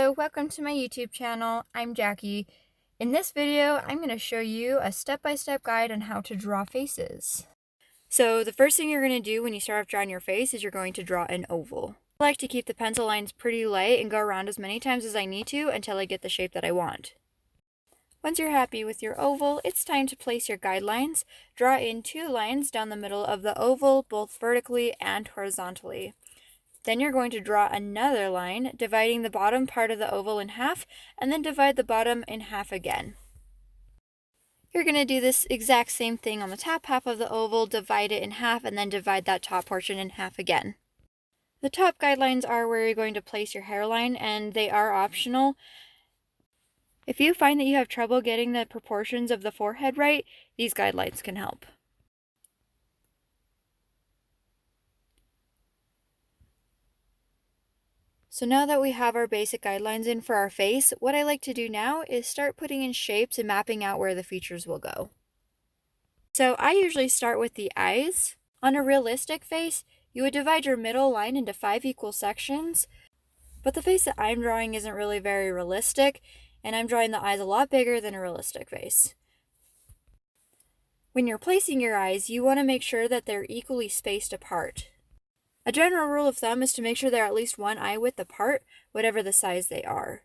Hello, welcome to my YouTube channel. I'm Jackie. In this video, I'm going to show you a step-by-step guide on how to draw faces. So the first thing you're going to do when you start off drawing your face is you're going to draw an oval. I like to keep the pencil lines pretty light and go around as many times as I need to until I get the shape that I want. Once you're happy with your oval, it's time to place your guidelines. Draw in 2 lines down the middle of the oval, both vertically and horizontally. Then you're going to draw another line, dividing the bottom part of the oval in half, and then divide the bottom in half again. You're going to do this exact same thing on the top half of the oval, divide it in half, and then divide that top portion in half again. The top guidelines are where you're going to place your hairline, and they are optional. If you find that you have trouble getting the proportions of the forehead right, these guidelines can help. So now that we have our basic guidelines in for our face, what I like to do now is start putting in shapes and mapping out where the features will go. So I usually start with the eyes. On a realistic face, you would divide your middle line into 5 equal sections, but the face that I'm drawing isn't really very realistic, and I'm drawing the eyes a lot bigger than a realistic face. When you're placing your eyes, you want to make sure that they're equally spaced apart. A general rule of thumb is to make sure they're at least 1 eye width apart, whatever the size they are.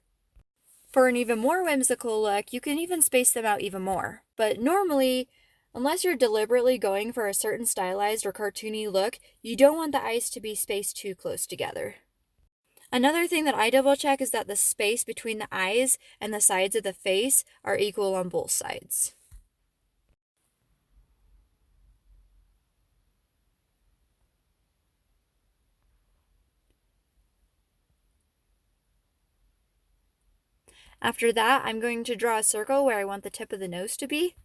For an even more whimsical look, you can even space them out even more. But normally, unless you're deliberately going for a certain stylized or cartoony look, you don't want the eyes to be spaced too close together. Another thing that I double check is that the space between the eyes and the sides of the face are equal on both sides. After that, I'm going to draw a circle where I want the tip of the nose to be.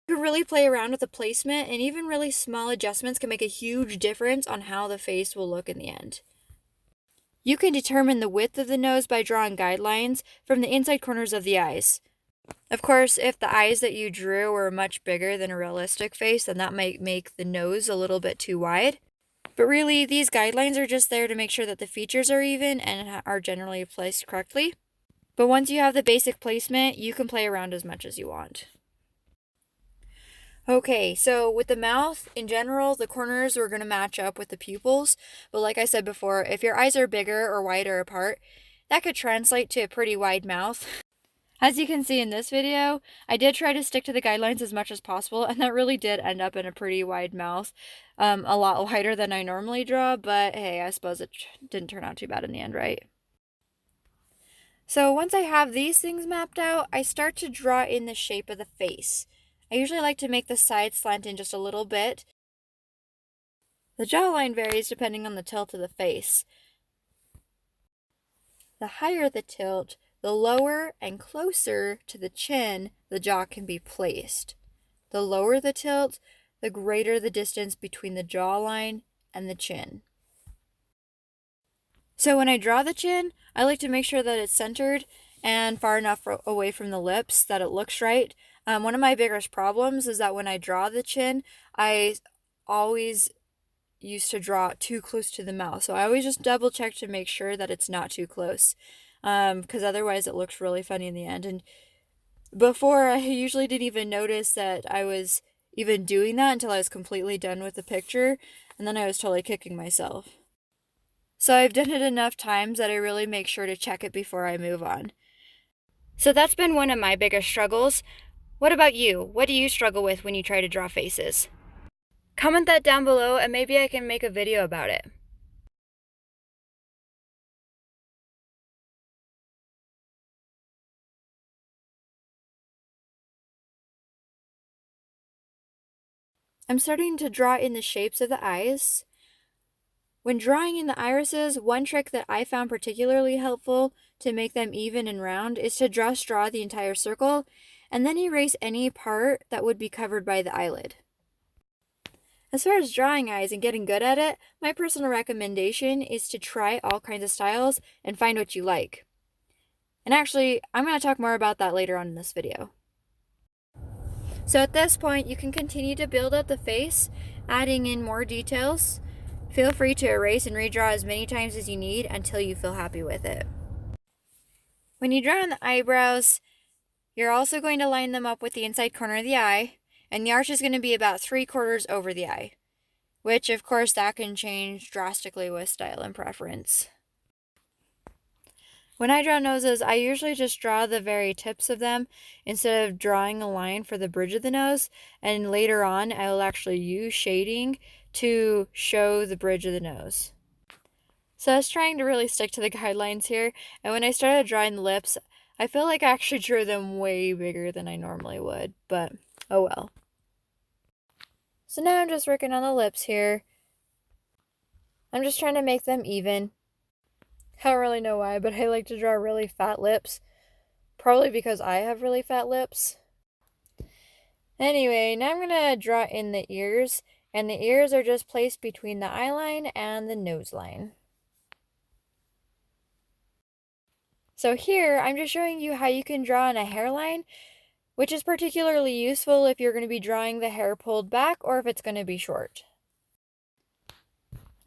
You can really play around with the placement, and even really small adjustments can make a huge difference on how the face will look in the end. You can determine the width of the nose by drawing guidelines from the inside corners of the eyes. Of course, if the eyes that you drew were much bigger than a realistic face, then that might make the nose a little bit too wide. But really, these guidelines are just there to make sure that the features are even and are generally placed correctly. But once you have the basic placement, you can play around as much as you want. Okay, so with the mouth, in general, the corners are going to match up with the pupils. But like I said before, if your eyes are bigger or wider apart, that could translate to a pretty wide mouth. As you can see in this video, I did try to stick to the guidelines as much as possible, and that really did end up in a pretty wide mouth. A lot wider than I normally draw, but hey, I suppose it didn't turn out too bad in the end, right? So once I have these things mapped out, I start to draw in the shape of the face. I usually like to make the sides slant in just a little bit. The jawline varies depending on the tilt of the face. The higher the tilt, the lower and closer to the chin the jaw can be placed. The lower the tilt, the greater the distance between the jawline and the chin. So when I draw the chin, I like to make sure that it's centered and far enough away from the lips that it looks right. One of my biggest problems is that when I draw the chin, I always used to draw too close to the mouth. So I always just double check to make sure that it's not too close, because otherwise it looks really funny in the end. And before, I usually didn't even notice that I was even doing that until I was completely done with the picture, and then I was totally kicking myself. So I've done it enough times that I really make sure to check it before I move on. So that's been one of my biggest struggles. What about you? What do you struggle with when you try to draw faces? Comment that down below and maybe I can make a video about it. I'm starting to draw in the shapes of the eyes. When drawing in the irises, one trick that I found particularly helpful to make them even and round is to just draw the entire circle and then erase any part that would be covered by the eyelid. As far as drawing eyes and getting good at it, my personal recommendation is to try all kinds of styles and find what you like. And actually, I'm going to talk more about that later on in this video. So at this point, you can continue to build up the face, adding in more details. Feel free to erase and redraw as many times as you need until you feel happy with it. When you draw on the eyebrows, you're also going to line them up with the inside corner of the eye, and the arch is going to be about 3/4 over the eye, which of course that can change drastically with style and preference. When I draw noses, I usually just draw the very tips of them instead of drawing a line for the bridge of the nose, and later on I will actually use shading to show the bridge of the nose. So I was trying to really stick to the guidelines here, and when I started drawing the lips, I feel like I actually drew them way bigger than I normally would, but oh well. So now I'm just working on the lips here. I'm just trying to make them even. I don't really know why, but I like to draw really fat lips. Probably because I have really fat lips. Anyway, now I'm going to draw in the ears, and the ears are just placed between the eye line and the nose line. So here, I'm just showing you how you can draw in a hairline, which is particularly useful if you're going to be drawing the hair pulled back or if it's going to be short.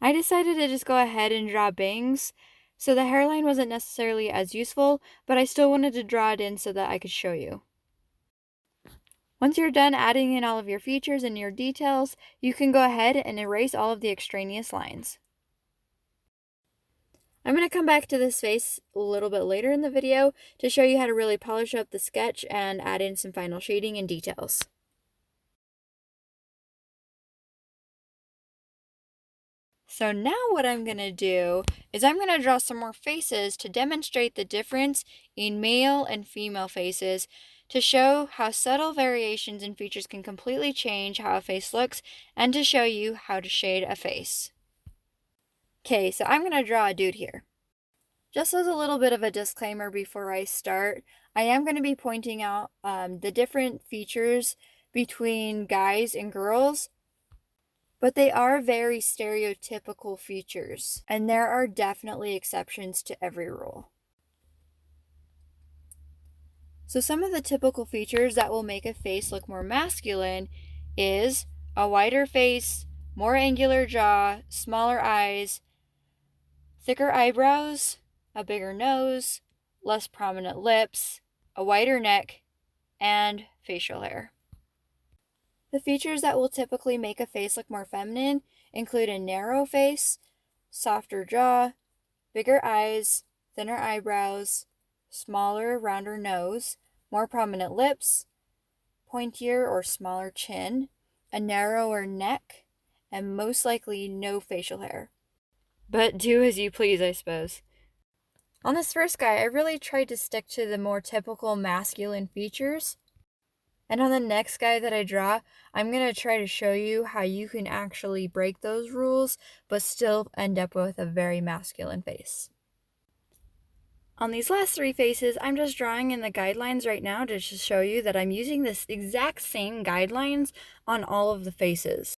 I decided to just go ahead and draw bangs, so the hairline wasn't necessarily as useful, but I still wanted to draw it in so that I could show you. Once you're done adding in all of your features and your details, you can go ahead and erase all of the extraneous lines. I'm going to come back to this face a little bit later in the video to show you how to really polish up the sketch and add in some final shading and details. So now what I'm going to do is I'm going to draw some more faces to demonstrate the difference in male and female faces, to show how subtle variations in features can completely change how a face looks, and to show you how to shade a face. Okay, so I'm going to draw a dude here. Just as a little bit of a disclaimer before I start, I am going to be pointing out the different features between guys and girls, but they are very stereotypical features, and there are definitely exceptions to every rule. So some of the typical features that will make a face look more masculine is a wider face, more angular jaw, smaller eyes, thicker eyebrows, a bigger nose, less prominent lips, a wider neck, and facial hair. The features that will typically make a face look more feminine include a narrow face, softer jaw, bigger eyes, thinner eyebrows, smaller, rounder nose, more prominent lips, pointier or smaller chin, a narrower neck, and most likely no facial hair. But do as you please, I suppose. On this first guy, I really tried to stick to the more typical masculine features. And on the next guy that I draw, I'm going to try to show you how you can actually break those rules, but still end up with a very masculine face. On these last three faces, I'm just drawing in the guidelines right now to just show you that I'm using this exact same guidelines on all of the faces.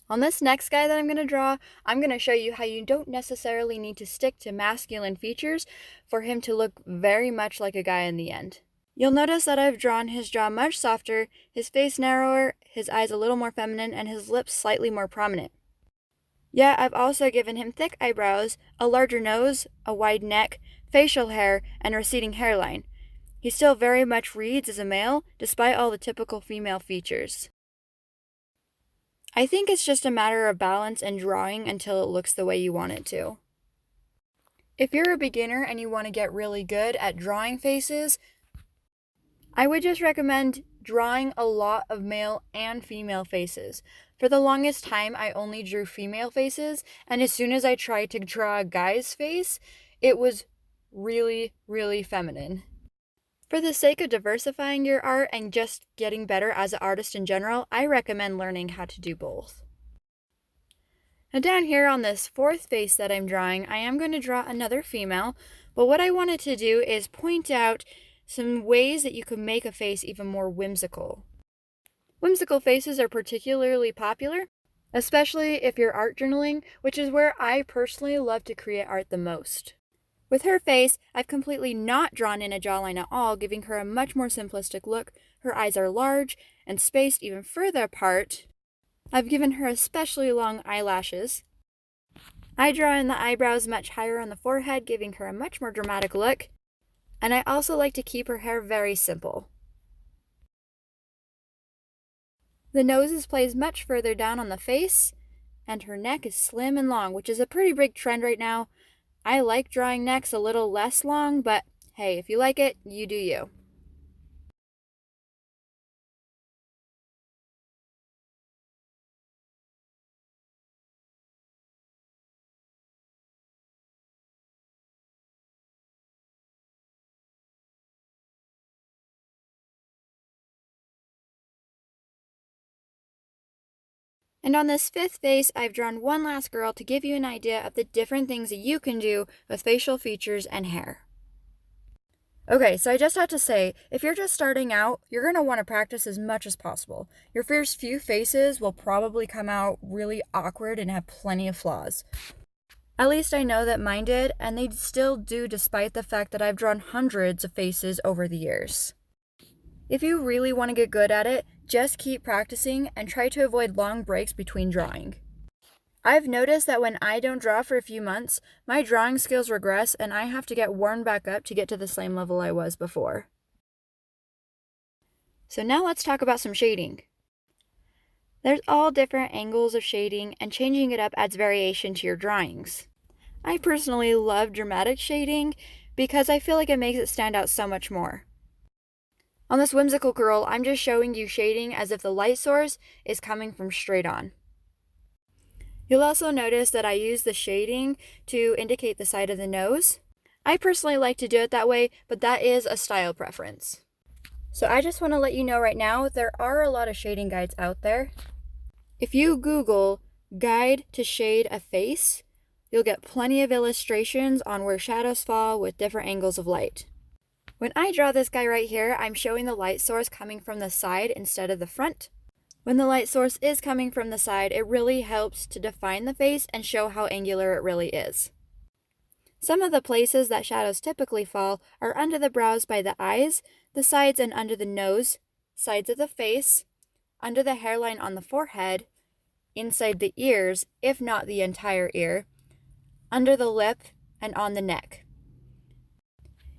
On this next guy that I'm going to draw, I'm going to show you how you don't necessarily need to stick to masculine features for him to look very much like a guy in the end. You'll notice that I've drawn his jaw much softer, his face narrower, his eyes a little more feminine, and his lips slightly more prominent. Yet I've also given him thick eyebrows, a larger nose, a wide neck, facial hair, and a receding hairline. He still very much reads as a male, despite all the typical female features. I think it's just a matter of balance and drawing until it looks the way you want it to. If you're a beginner and you want to get really good at drawing faces, I would just recommend drawing a lot of male and female faces. For the longest time, I only drew female faces, and as soon as I tried to draw a guy's face, it was really, really feminine. For the sake of diversifying your art and just getting better as an artist in general, I recommend learning how to do both. Now down here on this fourth face that I'm drawing, I am going to draw another female, but what I wanted to do is point out some ways that you can make a face even more whimsical. Whimsical faces are particularly popular, especially if you're art journaling, which is where I personally love to create art the most. With her face, I've completely not drawn in a jawline at all, giving her a much more simplistic look. Her eyes are large and spaced even further apart. I've given her especially long eyelashes. I draw in the eyebrows much higher on the forehead, giving her a much more dramatic look. And I also like to keep her hair very simple. The nose is placed much further down on the face, and her neck is slim and long, which is a pretty big trend right now. I like drawing necks a little less long, but hey, if you like it, you do you. And on this fifth face, I've drawn one last girl to give you an idea of the different things that you can do with facial features and hair. Okay, so I just have to say, if you're just starting out, you're going to want to practice as much as possible. Your first few faces will probably come out really awkward and have plenty of flaws. At least I know that mine did, and they still do despite the fact that I've drawn hundreds of faces over the years. If you really want to get good at it, just keep practicing and try to avoid long breaks between drawing. I've noticed that when I don't draw for a few months, my drawing skills regress and I have to get worn back up to get to the same level I was before. So now let's talk about some shading. There's all different angles of shading, and changing it up adds variation to your drawings. I personally love dramatic shading because I feel like it makes it stand out so much more. On this whimsical girl, I'm just showing you shading as if the light source is coming from straight on. You'll also notice that I use the shading to indicate the side of the nose. I personally like to do it that way, but that is a style preference. So I just want to let you know right now, there are a lot of shading guides out there. If you Google guide to shade a face, you'll get plenty of illustrations on where shadows fall with different angles of light. When I draw this guy right here, I'm showing the light source coming from the side instead of the front. When the light source is coming from the side, it really helps to define the face and show how angular it really is. Some of the places that shadows typically fall are under the brows by the eyes, the sides and under the nose, sides of the face, under the hairline on the forehead, inside the ears, if not the entire ear, under the lip, and on the neck.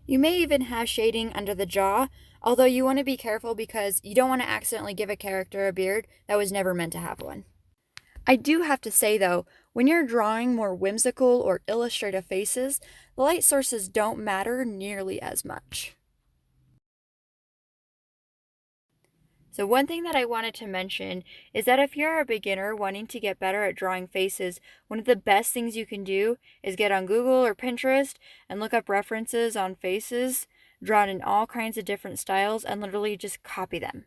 You may even have shading under the jaw, although you want to be careful because you don't want to accidentally give a character a beard that was never meant to have one. I do have to say though, when you're drawing more whimsical or illustrative faces, the light sources don't matter nearly as much. So one thing that I wanted to mention is that if you're a beginner wanting to get better at drawing faces, one of the best things you can do is get on Google or Pinterest and look up references on faces drawn in all kinds of different styles and literally just copy them.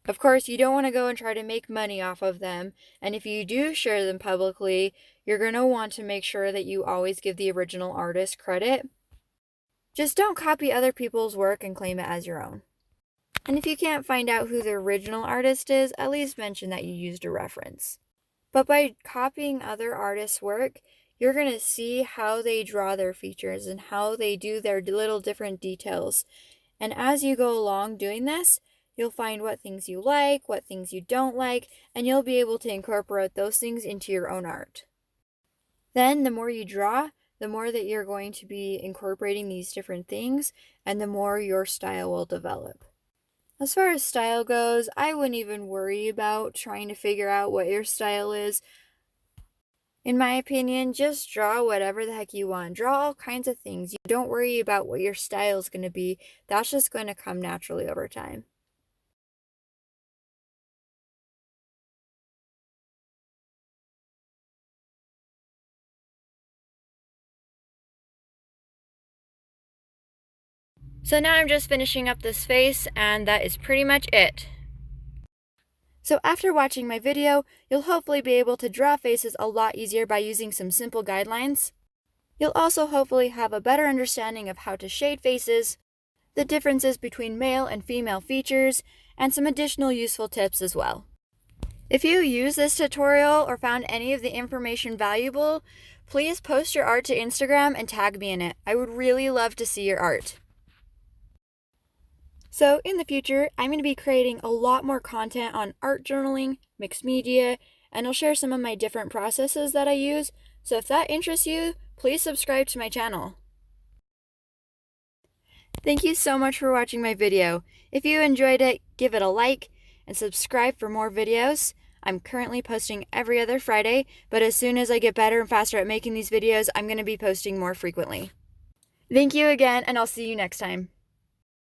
Of course, you don't want to go and try to make money off of them, and if you do share them publicly, you're going to want to make sure that you always give the original artist credit. Just don't copy other people's work and claim it as your own. And if you can't find out who the original artist is, at least mention that you used a reference. But by copying other artists' work, you're going to see how they draw their features and how they do their little different details. And as you go along doing this, you'll find what things you like, what things you don't like, and you'll be able to incorporate those things into your own art. Then the more you draw, the more that you're going to be incorporating these different things, and the more your style will develop. As far as style goes, I wouldn't even worry about trying to figure out what your style is. In my opinion, just draw whatever the heck you want. Draw all kinds of things. You don't worry about what your style is going to be. That's just going to come naturally over time. So now I'm just finishing up this face, and that is pretty much it. So after watching my video, you'll hopefully be able to draw faces a lot easier by using some simple guidelines. You'll also hopefully have a better understanding of how to shade faces, the differences between male and female features, and some additional useful tips as well. If you use this tutorial or found any of the information valuable, please post your art to Instagram and tag me in it. I would really love to see your art. So in the future, I'm going to be creating a lot more content on art journaling, mixed media, and I'll share some of my different processes that I use. So if that interests you, please subscribe to my channel. Thank you so much for watching my video. If you enjoyed it, give it a like and subscribe for more videos. I'm currently posting every other Friday, but as soon as I get better and faster at making these videos, I'm going to be posting more frequently. Thank you again, and I'll see you next time.